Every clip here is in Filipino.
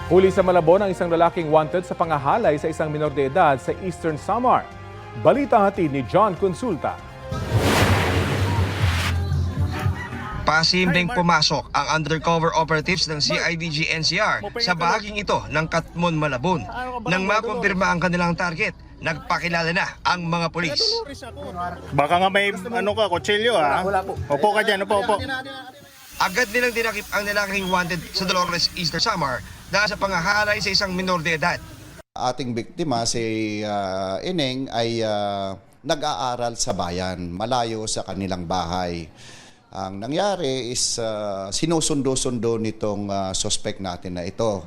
Huli sa Malabon ang isang lalaking wanted sa pangahalay sa isang minor de edad sa Eastern Samar. Balita hatid ni John Consulta. Pasimpleng pumasok ang undercover operatives ng CIDG-NCR sa bahaging ito ng Katmon, Malabon. Nang makumpirma ang kanilang target, nagpakilala na ang mga pulis. Baka nga may kutsilyo ha? Wala po. Upo ka dyan, upo. Agad nilang dinakip ang lalaking wanted sa Dolores, Eastern Samar dahil sa pangahalay sa isang minor de edad. Ating biktima, si Ineng, ay nag-aaral sa bayan, malayo sa kanilang bahay. Ang nangyari is sinusundo-sundo nitong suspect natin na ito.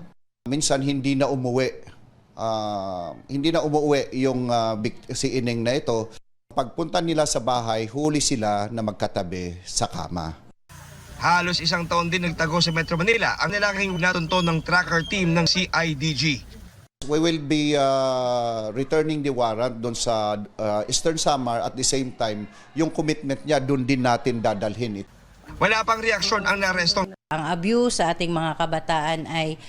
Minsan hindi na umuwi yung si Ineng na ito. Pagpunta nila sa bahay, huli sila na magkatabi sa kama. Halos isang taon din nagtago sa Metro Manila ang lalaking natunton ng tracker team ng CIDG. We will be returning the warrant doon sa Eastern Samar. At the same time, yung commitment niya doon din natin dadalhin. Wala pang reaksyon ang narestong. Ang abuse sa ating mga kabataan ay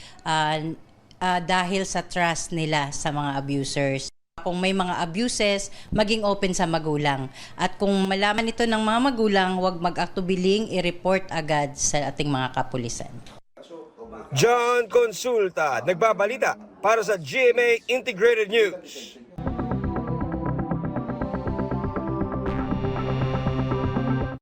dahil sa trust nila sa mga abusers. Kung may mga abuses, maging open sa magulang. At kung malaman ito ng mga magulang, huwag mag-aktubiling i-report agad sa ating mga kapulisan. John Consulta, nagbabalita para sa GMA Integrated News.